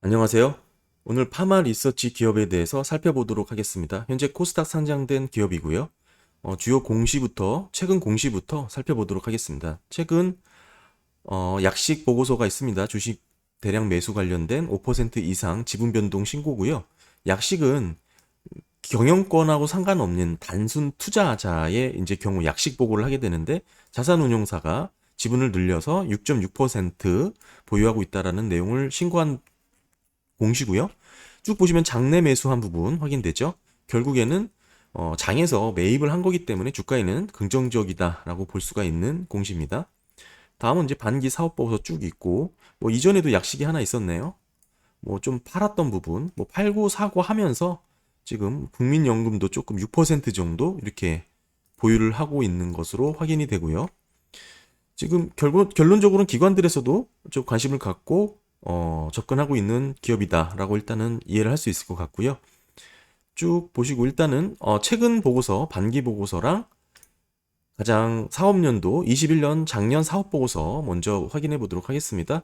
안녕하세요. 오늘 파마 리서치 기업에 대해서 살펴보도록 하겠습니다. 현재 코스닥 상장된 기업이고요. 주요 공시부터 최근 공시부터 살펴보도록 하겠습니다. 최근 약식 보고서가 있습니다. 주식 대량 매수 관련된 5% 이상 지분 변동 신고고요. 약식은 경영권하고 상관없는 단순 투자자의 이제 경우 약식 보고를 하게 되는데 자산운용사가 지분을 늘려서 6.6% 보유하고 있다라는 내용을 신고한 공시고요. 쭉 보시면 장내 매수한 부분 확인되죠. 결국에는 장에서 매입을 한 거기 때문에 주가에는 긍정적이다라고 볼 수가 있는 공시입니다. 다음은 이제 반기 사업보고서 쭉 있고 뭐 이전에도 약식이 하나 있었네요. 뭐 좀 팔았던 부분, 뭐 팔고 사고 하면서 지금 국민연금도 조금 6% 정도 이렇게 보유를 하고 있는 것으로 확인이 되고요. 지금 결론적으로는 기관들에서도 좀 관심을 갖고 접근하고 있는 기업이다라고 일단은 이해를 할 수 있을 것 같고요. 쭉 보시고 일단은 최근 보고서, 반기 보고서랑 가장 사업연도 21년 작년 사업 보고서 먼저 확인해 보도록 하겠습니다.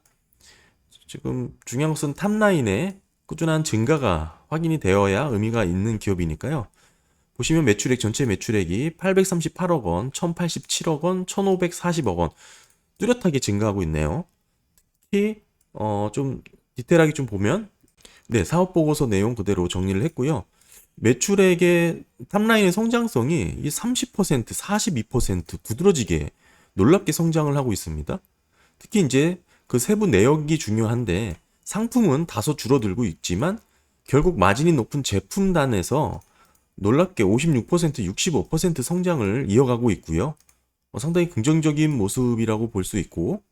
지금 중요한 것은 탑라인에 꾸준한 증가가 확인이 되어야 의미가 있는 기업이니까요. 보시면 매출액 전체 매출액이 838억 원, 1087억 원, 1540억 원 뚜렷하게 증가하고 있네요. 특히 좀 디테일하게 좀 보면 네, 사업 보고서 내용 그대로 정리를 했고요. 매출액의 탑라인의 성장성이 이 30%, 42% 두드러지게 놀랍게 성장을 하고 있습니다. 특히 이제 그 세부 내역이 중요한데 상품은 다소 줄어들고 있지만 결국 마진이 높은 제품단에서 놀랍게 56%, 65% 성장을 이어가고 있고요. 상당히 긍정적인 모습이라고 볼 수 있고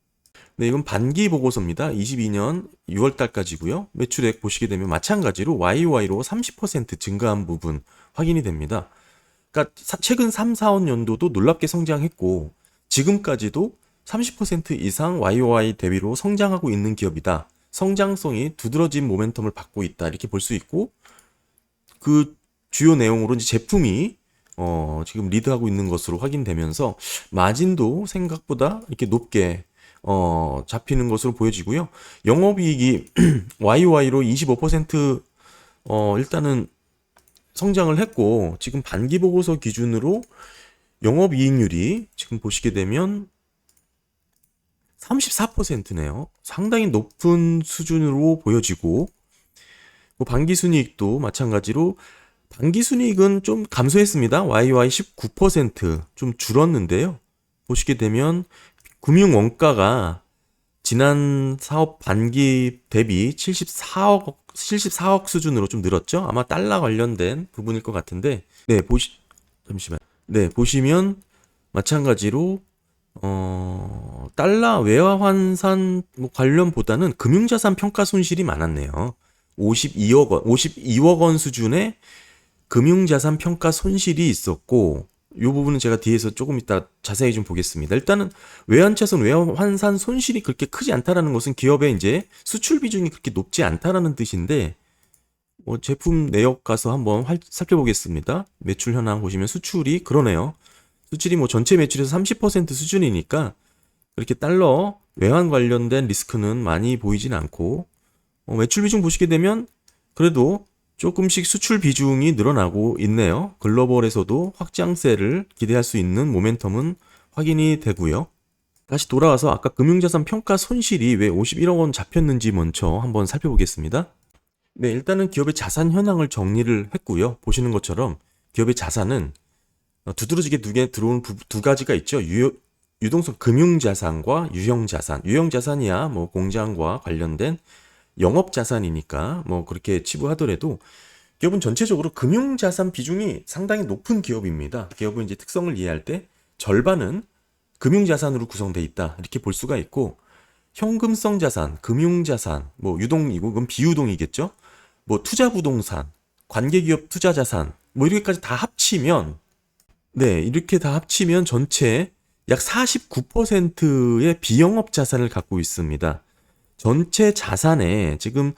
네, 이건 반기 보고서입니다. 22년 6월 달까지고요. 매출액 보시게 되면 마찬가지로 YY로 30% 증가한 부분 확인이 됩니다. 그러니까 최근 3, 4원 연도도 놀랍게 성장했고 지금까지도 30% 이상 YY 대비로 성장하고 있는 기업이다. 성장성이 두드러진 모멘텀을 받고 있다. 이렇게 볼 수 있고 그 주요 내용으로 이제 제품이 지금 리드하고 있는 것으로 확인되면서 마진도 생각보다 이렇게 높게 잡히는 것으로 보여지고요. 영업이익이 YY로 25% 일단은 성장을 했고 지금 반기 보고서 기준으로 영업이익률이 지금 보시게 되면 34%네요. 상당히 높은 수준으로 보여지고 반기순이익도 마찬가지로 반기순이익은 좀 감소했습니다. YY 19%좀 줄었는데요. 보시게 되면 금융원가가 지난 사업 반기 대비 74억 수준으로 좀 늘었죠. 아마 달러 관련된 부분일 것 같은데, 네, 잠시만. 네, 보시면 마찬가지로, 달러 외화 환산 뭐 관련보다는 금융자산 평가 손실이 많았네요. 52억 원 수준의 금융자산 평가 손실이 있었고, 이 부분은 제가 뒤에서 조금 이따 자세히 좀 보겠습니다. 일단은 외환차손 외환환산 손실이 그렇게 크지 않다라는 것은 기업의 이제 수출 비중이 그렇게 높지 않다라는 뜻인데 제품 내역 가서 한번 살펴보겠습니다. 매출 현황 보시면 수출이 그러네요. 수출이 뭐 전체 매출에서 30% 수준이니까 그렇게 달러 외환 관련된 리스크는 많이 보이진 않고 매출 비중 보시게 되면 그래도 조금씩 수출 비중이 늘어나고 있네요. 글로벌에서도 확장세를 기대할 수 있는 모멘텀은 확인이 되고요. 다시 돌아와서 아까 금융자산 평가 손실이 왜 51억 원 잡혔는지 먼저 한번 살펴보겠습니다. 네, 일단은 기업의 자산 현황을 정리를 했고요. 보시는 것처럼 기업의 자산은 두드러지게 들어온 두 가지가 있죠. 유동성 금융자산과 유형자산. 유형자산이야 뭐 공장과 관련된 영업자산이니까 뭐 그렇게 치부하더라도 기업은 전체적으로 금융자산 비중이 상당히 높은 기업입니다. 기업은 이제 특성을 이해할 때 절반은 금융자산으로 구성되어 있다. 이렇게 볼 수가 있고 현금성 자산, 금융자산, 뭐 유동이고 그건 비유동이겠죠. 뭐 투자부동산, 관계기업 투자자산 뭐 이렇게까지 다 합치면 네, 이렇게 다 합치면 전체 약 49%의 비영업 자산을 갖고 있습니다. 전체 자산에 지금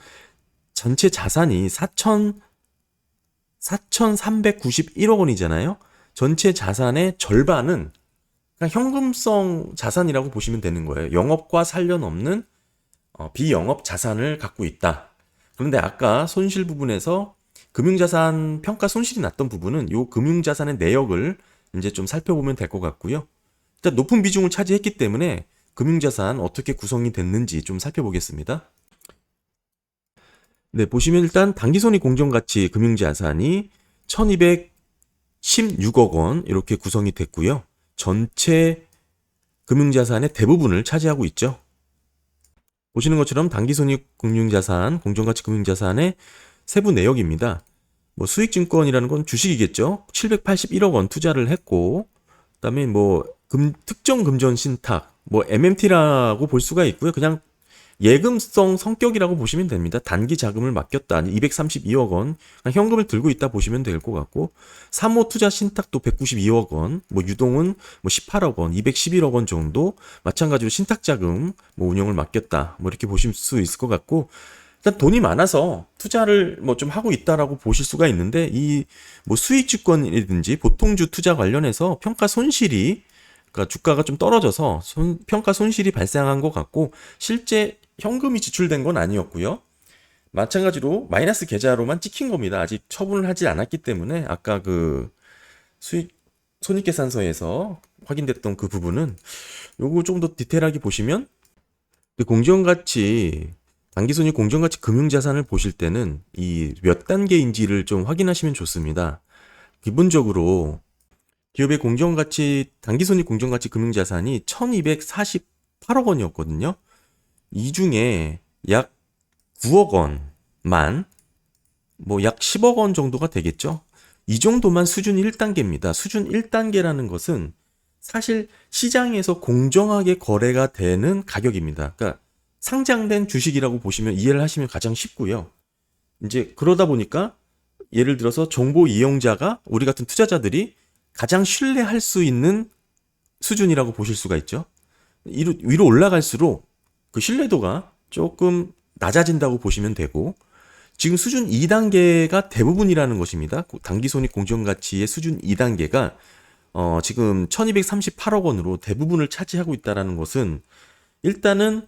전체 자산이 4,391억 원이잖아요. 전체 자산의 절반은 그냥 현금성 자산이라고 보시면 되는 거예요. 영업과 관련 없는 비영업 자산을 갖고 있다. 그런데 아까 손실 부분에서 금융자산 평가 손실이 났던 부분은 요 금융자산의 내역을 이제 좀 살펴보면 될 것 같고요. 일단 높은 비중을 차지했기 때문에 금융자산 어떻게 구성이 됐는지 좀 살펴보겠습니다. 네, 보시면 일단 당기손익 공정가치 금융자산이 1216억 원 이렇게 구성이 됐고요. 전체 금융자산의 대부분을 차지하고 있죠. 보시는 것처럼 당기손익 금융자산, 공정가치 금융자산의 세부 내역입니다. 뭐 수익증권이라는 건 주식이겠죠. 781억 원 투자를 했고, 그다음에 뭐 특정 금전 신탁, 뭐 MMT라고 볼 수가 있고요. 그냥 예금성 성격이라고 보시면 됩니다. 단기 자금을 맡겼다. 232억 원. 현금을 들고 있다 보시면 될 것 같고, 사모 투자 신탁도 192억 원, 뭐 유동은 뭐 18억 원, 211억 원 정도, 마찬가지로 신탁 자금 뭐 운영을 맡겼다. 뭐 이렇게 보실 수 있을 것 같고, 일단 돈이 많아서 투자를 뭐 좀 하고 있다라고 보실 수가 있는데, 이 뭐 수익주권이든지 보통주 투자 관련해서 평가 손실이, 그러니까 주가가 좀 떨어져서 평가 손실이 발생한 것 같고, 실제 현금이 지출된 건 아니었고요. 마찬가지로 마이너스 계좌로만 찍힌 겁니다. 아직 처분을 하지 않았기 때문에 아까 그 수익 손익계산서에서 확인됐던 그 부분은 요거 좀 더 디테일하게 보시면, 그 공정가치 단기손익 공정가치 금융자산을 보실 때는 이 몇 단계인지를 좀 확인하시면 좋습니다. 기본적으로 기업의 공정가치 단기손익 공정가치 금융자산이 1248억 원이었거든요. 이 중에 약 9억 원만, 뭐 약 10억 원 정도가 되겠죠. 이 정도만 수준 1단계입니다. 수준 1단계라는 것은 사실 시장에서 공정하게 거래가 되는 가격입니다. 그러니까 상장된 주식이라고 보시면 이해를 하시면 가장 쉽고요. 이제 그러다 보니까 예를 들어서 정보 이용자가, 우리 같은 투자자들이 가장 신뢰할 수 있는 수준이라고 보실 수가 있죠. 위로 올라갈수록 그 신뢰도가 조금 낮아진다고 보시면 되고, 지금 수준 2단계가 대부분이라는 것입니다. 당기손익 공정가치의 수준 2단계가 지금 1238억 원으로 대부분을 차지하고 있다는 것은, 일단은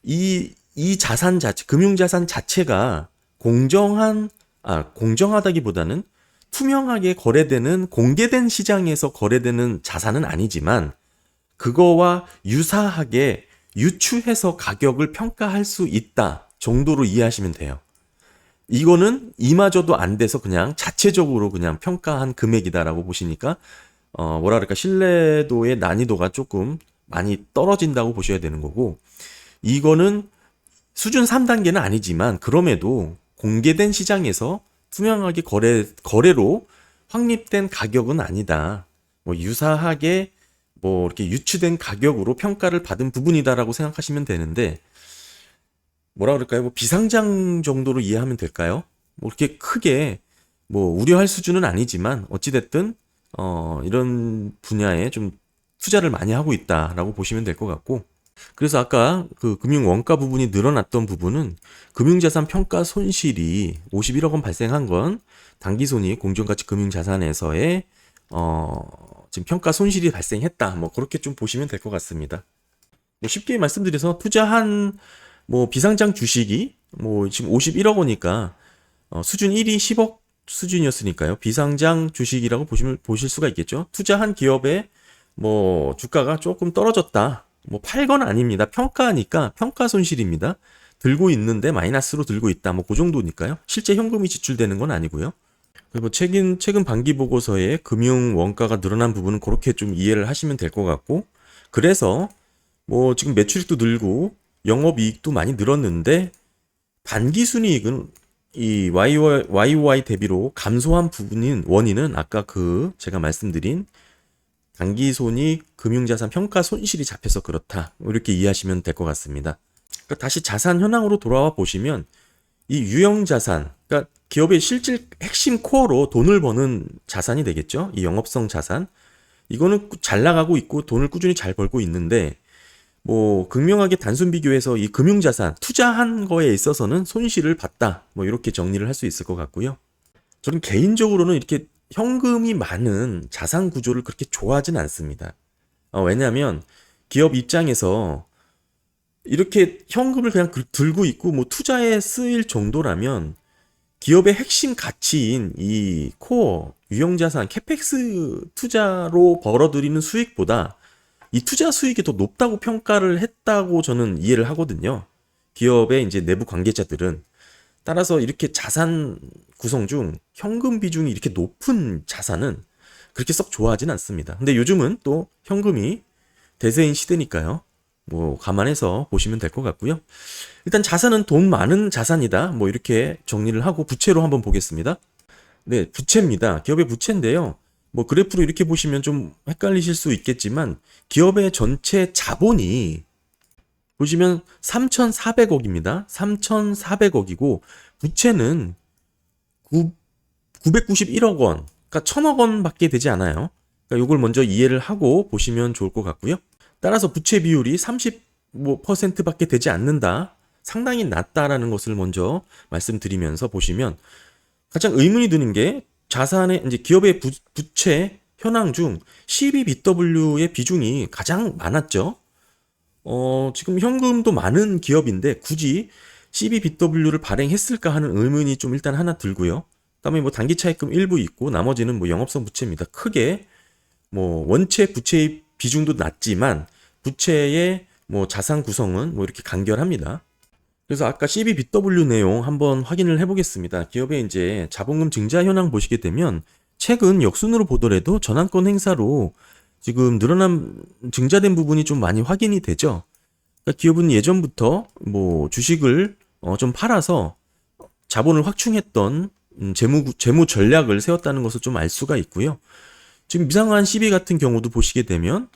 이 자산 자체, 금융자산 자체가 공정하다기보다는 투명하게 거래되는, 공개된 시장에서 거래되는 자산은 아니지만, 그거와 유사하게 유추해서 가격을 평가할 수 있다 정도로 이해하시면 돼요. 이거는 이마저도 안 돼서 그냥 자체적으로 그냥 평가한 금액이다라고 보시니까, 뭐라 그럴까, 신뢰도의 난이도가 조금 많이 떨어진다고 보셔야 되는 거고, 이거는 수준 3단계는 아니지만 그럼에도 공개된 시장에서 투명하게 거래로 확립된 가격은 아니다. 뭐 유사하게 뭐 이렇게 유추된 가격으로 평가를 받은 부분이다라고 생각하시면 되는데, 뭐라 그럴까요? 뭐 비상장 정도로 이해하면 될까요? 뭐 이렇게 크게 뭐 우려할 수준은 아니지만 어찌됐든 이런 분야에 좀 투자를 많이 하고 있다라고 보시면 될 것 같고, 그래서 아까 그 금융 원가 부분이 늘어났던 부분은 금융자산 평가 손실이 51억 원 발생한 건 당기손익 공정가치 금융자산에서의 지금 평가 손실이 발생했다. 뭐 그렇게 좀 보시면 될 것 같습니다. 뭐 쉽게 말씀드려서 투자한 뭐 비상장 주식이 뭐 지금 51억 원이니까 수준 1이 10억 수준이었으니까요. 비상장 주식이라고 보실 수가 있겠죠. 투자한 기업의 뭐 주가가 조금 떨어졌다. 뭐 팔 건 아닙니다. 평가니까 평가 손실입니다. 들고 있는데 마이너스로 들고 있다. 뭐 그 정도니까요. 실제 현금이 지출되는 건 아니고요. 그리고 최근 반기 보고서에 금융 원가가 늘어난 부분은 그렇게 좀 이해를 하시면 될 것 같고, 그래서 뭐 지금 매출익도 늘고 영업이익도 많이 늘었는데 반기 순이익은 이 YOY 대비로 감소한 부분인 원인은 아까 그 제가 말씀드린 당기손익 금융자산 평가 손실이 잡혀서 그렇다. 이렇게 이해하시면 될 것 같습니다. 그러니까 다시 자산 현황으로 돌아와 보시면 이 유형자산, 그러니까 기업의 실질 핵심 코어로 돈을 버는 자산이 되겠죠. 이 영업성 자산. 이거는 잘 나가고 있고 돈을 꾸준히 잘 벌고 있는데, 뭐 극명하게 단순 비교해서 이 금융자산 투자한 거에 있어서는 손실을 봤다. 뭐 이렇게 정리를 할 수 있을 것 같고요. 저는 개인적으로는 이렇게 현금이 많은 자산 구조를 그렇게 좋아하진 않습니다. 왜냐하면 기업 입장에서 이렇게 현금을 그냥 들고 있고 뭐 투자에 쓰일 정도라면 기업의 핵심 가치인 이 코어, 유형자산, 캐펙스 투자로 벌어들이는 수익보다 이 투자 수익이 더 높다고 평가를 했다고 저는 이해를 하거든요. 기업의 이제 내부 관계자들은. 따라서 이렇게 자산 구성 중 현금 비중이 이렇게 높은 자산은 그렇게 썩 좋아하진 않습니다. 근데 요즘은 또 현금이 대세인 시대니까요. 뭐 감안해서 보시면 될 것 같고요. 일단 자산은 돈 많은 자산이다. 뭐 이렇게 정리를 하고 부채로 한번 보겠습니다. 네, 부채입니다. 기업의 부채인데요. 뭐 그래프로 이렇게 보시면 좀 헷갈리실 수 있겠지만 기업의 전체 자본이 보시면 3,400억입니다. 3,400억이고 부채는 991억 원, 그러니까 1,000억 원밖에 되지 않아요. 그러니까 이걸 먼저 이해를 하고 보시면 좋을 것 같고요. 따라서 부채 비율이 30%밖에 되지 않는다. 상당히 낮다라는 것을 먼저 말씀드리면서 보시면 가장 의문이 드는 게 자산의 이제 기업의 부채 현황 중 CBBW의 비중이 가장 많았죠. 지금 현금도 많은 기업인데 굳이 CBBW를 발행했을까 하는 의문이 좀 일단 하나 들고요. 그다음에 뭐 단기 차입금 일부 있고 나머지는 뭐 영업성 부채입니다. 크게 뭐 원체 부채의 비중도 낮지만 부채의 뭐 자산 구성은 뭐 이렇게 간결합니다. 그래서 아까 CBBW 내용 한번 확인을 해보겠습니다. 기업의 이제 자본금 증자 현황 보시게 되면 최근 역순으로 보더라도 전환권 행사로 지금 늘어난 증자된 부분이 좀 많이 확인이 되죠. 그러니까 기업은 예전부터 뭐 주식을 좀 팔아서 자본을 확충했던 재무 전략을 세웠다는 것을 좀 알 수가 있고요. 지금 미상한 CB 같은 경우도 보시게 되면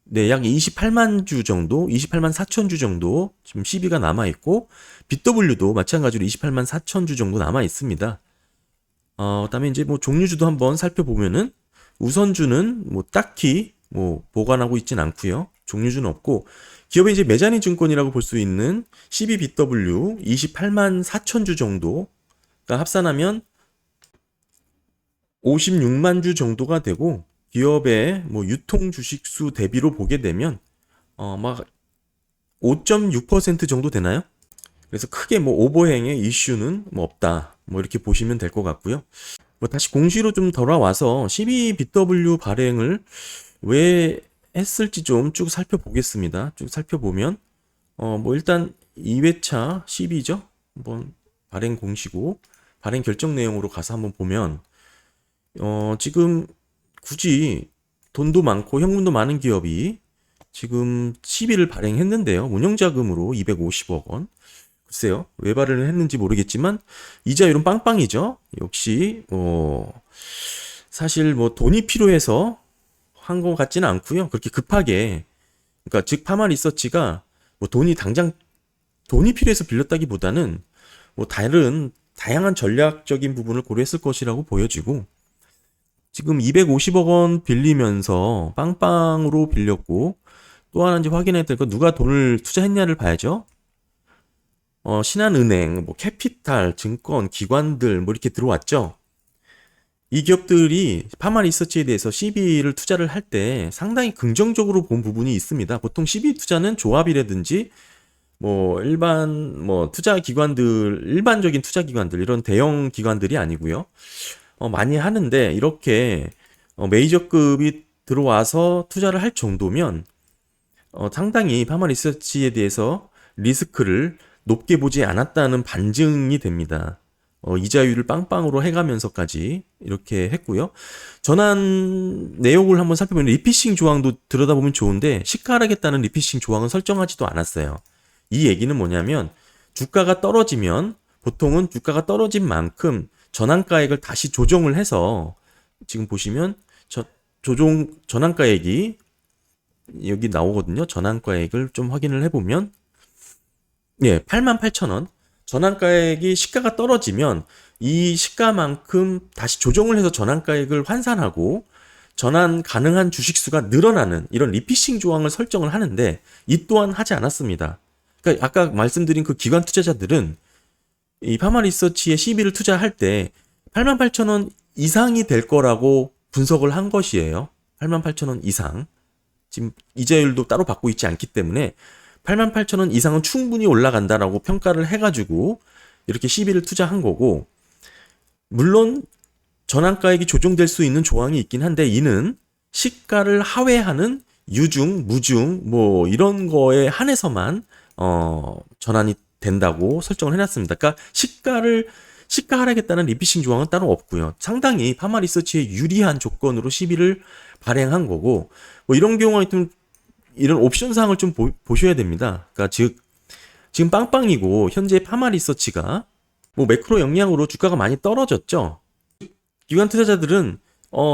네, 약 28만 주 정도, 28만 4천 주 정도 지금 CB가 남아 있고 BW도 마찬가지로 28만 4천 주 정도 남아 있습니다. 그다음에 이제 뭐 종류주도 한번 살펴보면은 우선주는 뭐 딱히 뭐 보관하고 있진 않고요. 종류주는 없고 기업의 이제 메자닌 증권이라고 볼 수 있는 CBBW 28만 4천 주 정도가 합산하면 56만 주 정도가 되고 기업의 뭐 유통 주식 수 대비로 보게 되면 막 5.6% 정도 되나요? 그래서 크게 뭐 오버행의 이슈는 뭐 없다. 뭐 이렇게 보시면 될 것 같고요. 뭐 다시 공시로 좀 돌아와서 CBBW 발행을 왜 했을지 좀 쭉 살펴보겠습니다. 쭉 살펴보면 뭐 일단 2회차 CB죠. 한번 발행 공시고 발행 결정 내용으로 가서 한번 보면 지금 굳이 돈도 많고 현금도 많은 기업이 지금 CB를 발행했는데요. 운영자금으로 250억 원. 글쎄요. 왜 발행을 했는지 모르겠지만 이자율은 빵빵이죠. 역시 사실 뭐 돈이 필요해서 한 것 같지는 않고요. 그렇게 급하게 그러니까 즉 파마 리서치가 뭐 돈이 필요해서 빌렸다기보다는 뭐 다른 다양한 전략적인 부분을 고려했을 것이라고 보여지고 지금 250억 원 빌리면서 빵빵으로 빌렸고 또 하나 이제 확인해야 될 건 누가 돈을 투자했냐를 봐야죠. 신한은행, 뭐 캐피탈, 증권, 기관들 뭐 이렇게 들어왔죠. 이 기업들이 파마 리서치에 대해서 CB를 투자를 할 때 상당히 긍정적으로 본 부분이 있습니다. 보통 CB 투자는 조합이라든지 뭐 투자 기관들, 일반적인 투자 기관들 이런 대형 기관들이 아니고요. 많이 하는데 이렇게 메이저급이 들어와서 투자를 할 정도면 상당히 파마 리서치에 대해서 리스크를 높게 보지 않았다는 반증이 됩니다. 이자율을 빵빵으로 해가면서까지 이렇게 했고요. 전환 내역을 한번 살펴보면 리피싱 조항도 들여다보면 좋은데 시가하락했다는 리피싱 조항은 설정하지도 않았어요. 이 얘기는 뭐냐면 주가가 떨어지면 보통은 주가가 떨어진 만큼 전환가액을 다시 조정을 해서 지금 보시면 전환가액이 여기 나오거든요. 전환가액을 좀 확인을 해보면 예, 88,000원. 전환가액이 시가가 떨어지면 이 시가만큼 다시 조정을 해서 전환가액을 환산하고 전환 가능한 주식수가 늘어나는 이런 리피싱 조항을 설정을 하는데 이 또한 하지 않았습니다. 그러니까 아까 말씀드린 그 기관 투자자들은 이 파마 리서치에 CB를 투자할 때 88,000원 이상이 될 거라고 분석을 한 것이에요. 88,000원 이상. 지금 이자율도 따로 받고 있지 않기 때문에 88,000원 이상은 충분히 올라간다라고 평가를 해가지고 이렇게 12를 투자한 거고, 물론 전환가액이 조정될 수 있는 조항이 있긴 한데 이는 시가를 하회하는 유중, 무중 뭐 이런 거에 한해서만 전환이 된다고 설정을 해놨습니다. 그러니까 시가 하락했다는 리피싱 조항은 따로 없고요. 상당히 파마리서치에 유리한 조건으로 시비를 발행한 거고, 뭐 이런 경우가 좀 이런 옵션 사항을 좀 보셔야 됩니다. 그러니까 즉 지금 빵빵이고 현재 파마리서치가 뭐 매크로 영향으로 주가가 많이 떨어졌죠. 기관 투자자들은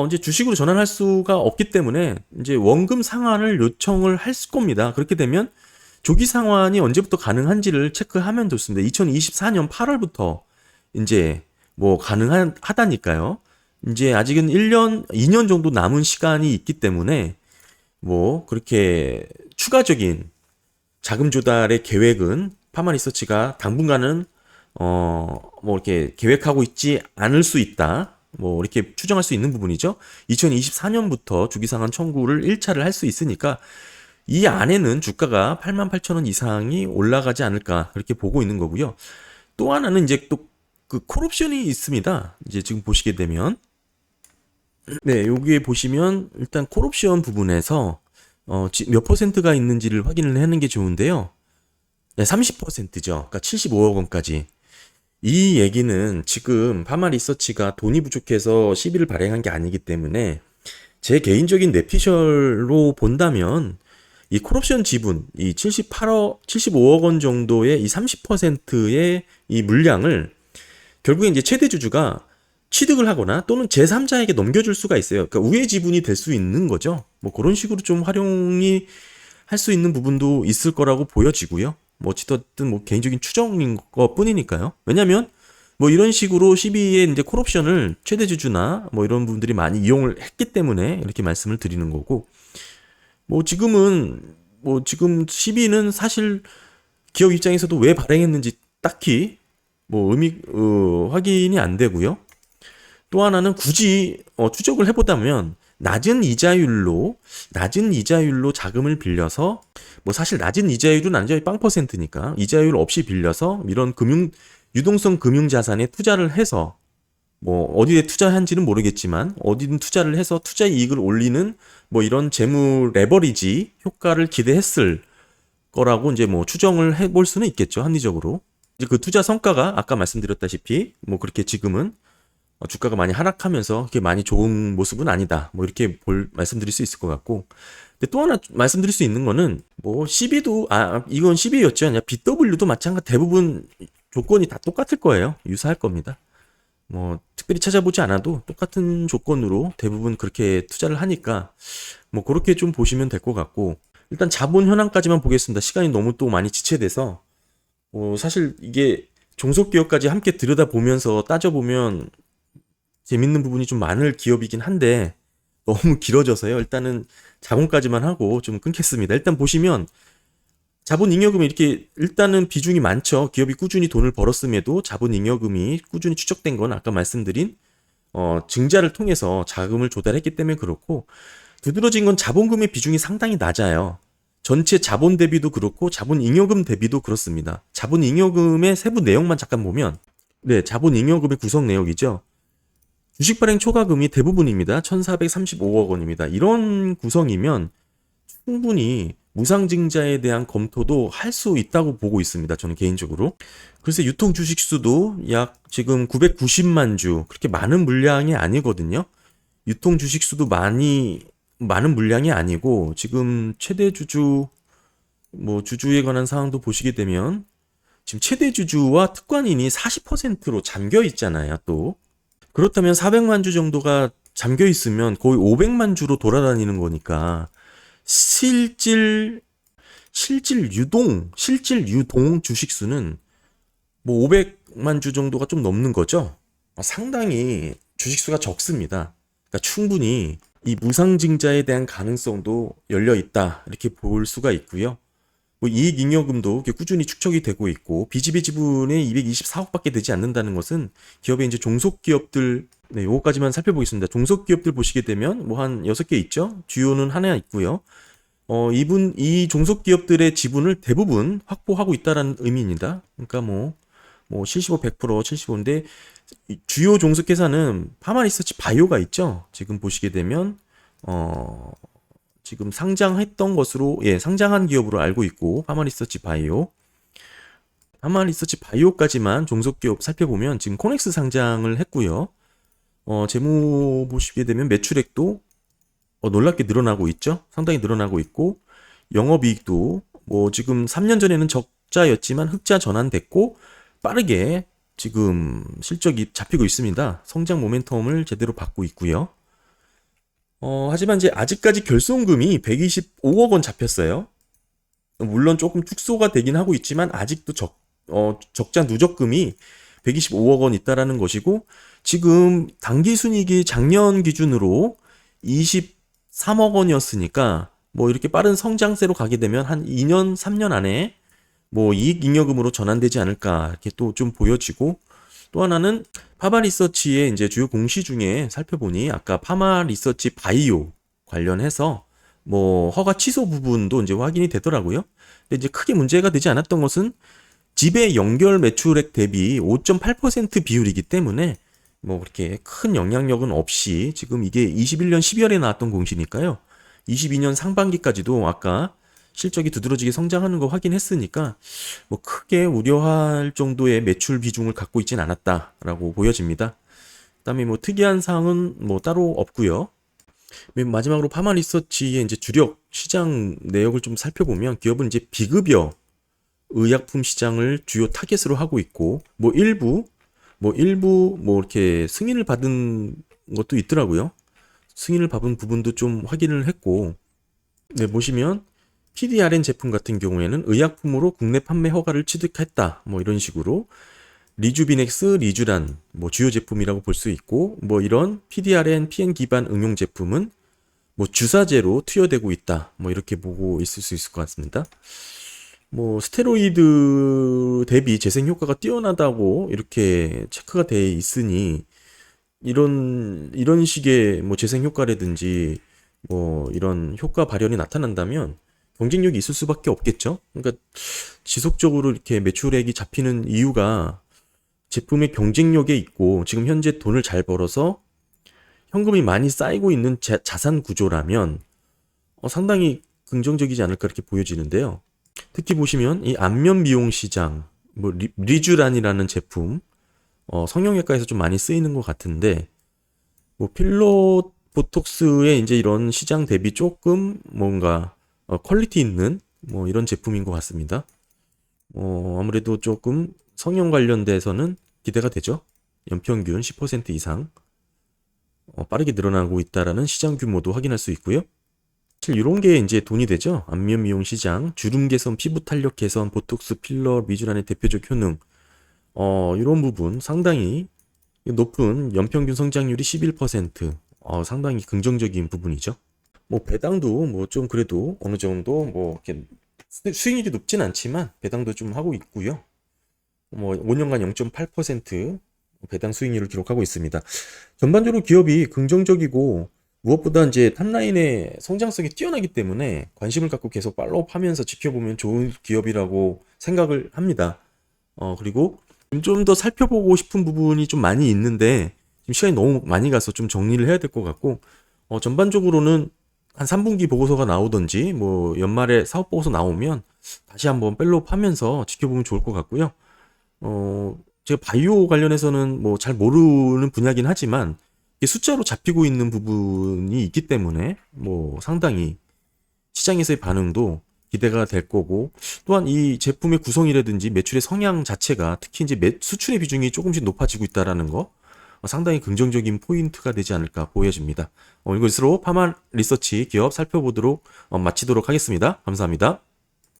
이제 주식으로 전환할 수가 없기 때문에 이제 원금 상환을 요청을 할 겁니다. 그렇게 되면 조기 상환이 언제부터 가능한지를 체크하면 좋습니다. 2024년 8월부터 이제 뭐 가능하다니까요. 이제 아직은 1년, 2년 정도 남은 시간이 있기 때문에 뭐 그렇게 추가적인 자금 조달의 계획은 파마리서치가 당분간은 뭐 이렇게 계획하고 있지 않을 수 있다. 뭐 이렇게 추정할 수 있는 부분이죠. 2024년부터 주기상환 청구를 1차를 할 수 있으니까 이 안에는 주가가 88,000원 이상이 올라가지 않을까 그렇게 보고 있는 거고요. 또 하나는 이제 또 그 콜옵션이 있습니다. 이제 지금 보시게 되면 네, 여기에 보시면 일단 콜옵션 부분에서 몇 퍼센트가 있는지를 확인을 하는 게 좋은데요. 네, 30%죠. 그러니까 75억 원까지. 이 얘기는 지금 파마리서치가 돈이 부족해서 시비를 발행한 게 아니기 때문에 제 개인적인 뇌피셜로 본다면 이 콜옵션 지분, 이 75억 원 정도의 이 30%의 이 물량을 결국에 이제 최대 주주가 취득을 하거나 또는 제3자에게 넘겨줄 수가 있어요. 그러니까 우회 지분이 될 수 있는 거죠. 뭐 그런 식으로 좀 활용이 할 수 있는 부분도 있을 거라고 보여지고요. 뭐 어찌됐든 뭐 개인적인 추정인 것 뿐이니까요. 왜냐면 뭐 이런 식으로 12의 이제 콜옵션을 최대 주주나 뭐 이런 분들이 많이 이용을 했기 때문에 이렇게 말씀을 드리는 거고, 뭐 지금 12는 사실 기업 입장에서도 왜 발행했는지 딱히 뭐 확인이 안 되고요. 또 하나는 굳이 추적을 해보자면 낮은 이자율로 자금을 빌려서, 뭐 사실 낮은 이자율은 아니죠. 0%니까 이자율 없이 빌려서 이런 유동성 금융 자산에 투자를 해서 뭐 어디에 투자한지는 모르겠지만 어디든 투자를 해서 투자 이익을 올리는 뭐 이런 재무 레버리지 효과를 기대했을 거라고 이제 뭐 추정을 해볼 수는 있겠죠. 합리적으로. 이제 그 투자 성과가 아까 말씀드렸다시피 뭐 그렇게 지금은 주가가 많이 하락하면서 그렇게 많이 좋은 모습은 아니다. 뭐 이렇게 말씀드릴 수 있을 것 같고. 근데 또 하나 말씀드릴 수 있는 거는 뭐 CB도 이건 CB였죠. 아니야. BW도 마찬가지 대부분 조건이 다 똑같을 거예요. 유사할 겁니다. 뭐 특별히 찾아보지 않아도 똑같은 조건으로 대부분 그렇게 투자를 하니까 뭐 그렇게 좀 보시면 될 것 같고, 일단 자본 현황까지만 보겠습니다. 시간이 너무 또 많이 지체돼서 사실 이게 종속기업까지 함께 들여다보면서 따져보면 재밌는 부분이 좀 많을 기업이긴 한데 너무 길어져서요. 일단은 자본까지만 하고 좀 끊겠습니다. 일단 보시면 자본잉여금이 이렇게 일단은 비중이 많죠. 기업이 꾸준히 돈을 벌었음에도 자본잉여금이 꾸준히 축적된 건 아까 말씀드린 증자를 통해서 자금을 조달했기 때문에 그렇고, 두드러진 건 자본금의 비중이 상당히 낮아요. 전체 자본 대비도 그렇고 자본잉여금 대비도 그렇습니다. 자본잉여금의 세부 내용만 잠깐 보면, 네, 자본잉여금의 구성 내역이죠. 주식 발행 초과금이 대부분입니다. 1,435억 원입니다. 이런 구성이면 충분히 무상증자에 대한 검토도 할 수 있다고 보고 있습니다. 저는 개인적으로. 그래서 유통 주식 수도 약 지금 990만 주, 그렇게 많은 물량이 아니거든요. 유통 주식 수도 많은 물량이 아니고, 지금 최대 주주, 뭐 주주에 관한 사항도 보시게 되면 지금 최대 주주와 특권인이 40%로 잠겨 있잖아요. 또 그렇다면 400만 주 정도가 잠겨 있으면 거의 500만 주로 돌아다니는 거니까 실질 유동 주식수는 뭐 500만 주 정도가 좀 넘는 거죠. 상당히 주식수가 적습니다. 그러니까 충분히 이 무상증자에 대한 가능성도 열려 있다, 이렇게 볼 수가 있고요. 뭐 이익잉여금도 이렇게 꾸준히 축적이 되고 있고, 비지배 지분의 224억밖에 되지 않는다는 것은 기업의 이제 종속기업들, 네, 요거까지만 살펴보겠습니다. 종속기업들 보시게 되면 뭐 한 6개 있죠. 주요는 하나 있고요. 이 종속 기업들의 지분을 대부분 확보하고 있다라는 의미입니다. 그러니까 뭐 75, 100%, 75인데 주요 종속회사는 파마리서치 바이오가 있죠. 지금 보시게 되면 지금 상장했던 것으로 상장한 기업으로 알고 있고 파마리서치 바이오. 파마리서치 바이오까지만 종속기업 살펴보면 지금 코넥스 상장을 했고요. 재무 보시게 되면 매출액도 놀랍게 늘어나고 있죠. 상당히 늘어나고 있고 영업이익도 뭐 지금 3년 전에는 적자였지만 흑자 전환됐고 빠르게 지금 실적이 잡히고 있습니다. 성장 모멘텀을 제대로 받고 있고요. 하지만 이제 아직까지 결손금이 125억 원 잡혔어요. 물론 조금 축소가 되긴 하고 있지만 아직도 적자 누적금이 125억 원 있다라는 것이고 지금 당기순이익이 작년 기준으로 23억 원이었으니까 뭐 이렇게 빠른 성장세로 가게 되면 한 2년, 3년 안에 뭐 이익 잉여금으로 전환되지 않을까 이렇게 또 좀 보여지고 또 하나는 파마리서치의 이제 주요 공시 중에 살펴보니 아까 파마리서치 바이오 관련해서 뭐 허가 취소 부분도 이제 확인이 되더라고요. 근데 이제 크게 문제가 되지 않았던 것은 지배 연결 매출액 대비 5.8% 비율이기 때문에 뭐 그렇게 큰 영향력은 없이 지금 이게 21년 12월에 나왔던 공시니까요. 22년 상반기까지도 아까 실적이 두드러지게 성장하는 거 확인했으니까 뭐 크게 우려할 정도의 매출 비중을 갖고 있진 않았다라고 보여집니다. 그다음에 뭐 특이한 사항은 뭐 따로 없고요. 마지막으로 파마리서치의 이제 주력 시장 내역을 좀 살펴보면 기업은 이제 비급여 의약품 시장을 주요 타겟으로 하고 있고 뭐 일부 뭐 이렇게 승인을 받은 것도 있더라고요. 승인을 받은 부분도 좀 확인을 했고 네, 보시면 PDRN 제품 같은 경우에는 의약품으로 국내 판매 허가를 취득했다. 뭐 이런 식으로 리주비넥스, 리주란 뭐 주요 제품이라고 볼 수 있고 뭐 이런 PDRN, PN 기반 응용 제품은 뭐 주사제로 투여되고 있다. 뭐 이렇게 보고 있을 수 있을 것 같습니다. 뭐 스테로이드 대비 재생 효과가 뛰어나다고 이렇게 체크가 돼 있으니 이런 식의 뭐 재생 효과라든지 뭐 이런 효과 발현이 나타난다면 경쟁력이 있을 수밖에 없겠죠. 그러니까 지속적으로 이렇게 매출액이 잡히는 이유가 제품의 경쟁력에 있고 지금 현재 돈을 잘 벌어서 현금이 많이 쌓이고 있는 자산 구조라면 상당히 긍정적이지 않을까 이렇게 보여지는데요. 특히 보시면 이 안면 미용 시장, 뭐 리쥬란이라는 제품, 성형외과에서 좀 많이 쓰이는 것 같은데, 뭐 필러 보톡스의 이제 이런 시장 대비 조금 뭔가 퀄리티 있는 뭐 이런 제품인 것 같습니다. 아무래도 조금 성형 관련돼서는 기대가 되죠. 연평균 10% 이상 빠르게 늘어나고 있다라는 시장 규모도 확인할 수 있고요. 사실 이런 게 이제 돈이 되죠. 안면 미용 시장, 주름 개선, 피부 탄력 개선, 보톡스, 필러, 미주란의 대표적 효능. 이런 부분 상당히 높은 연평균 성장률이 11%. 상당히 긍정적인 부분이죠. 뭐 배당도 뭐 좀 그래도 어느 정도 뭐 이렇게 수익률이 높진 않지만 배당도 좀 하고 있고요. 뭐 5년간 0.8% 배당 수익률을 기록하고 있습니다. 전반적으로 기업이 긍정적이고 무엇보다 이제 탑라인의 성장성이 뛰어나기 때문에 관심을 갖고 계속 팔로우하면서 지켜보면 좋은 기업이라고 생각을 합니다. 그리고 좀 더 살펴보고 싶은 부분이 좀 많이 있는데 지금 시간이 너무 많이 가서 좀 정리를 해야 될 것 같고 전반적으로는 한 3분기 보고서가 나오든지 뭐 연말에 사업 보고서 나오면 다시 한번 팔로우하면서 지켜보면 좋을 것 같고요. 제가 바이오 관련해서는 뭐 잘 모르는 분야긴 하지만 숫자로 잡히고 있는 부분이 있기 때문에 뭐 상당히 시장에서의 반응도 기대가 될 거고 또한 이 제품의 구성이라든지 매출의 성향 자체가 특히 이제 수출의 비중이 조금씩 높아지고 있다라는 거 상당히 긍정적인 포인트가 되지 않을까 보여집니다. 이것으로 파마 리서치 기업 살펴보도록 마치도록 하겠습니다. 감사합니다.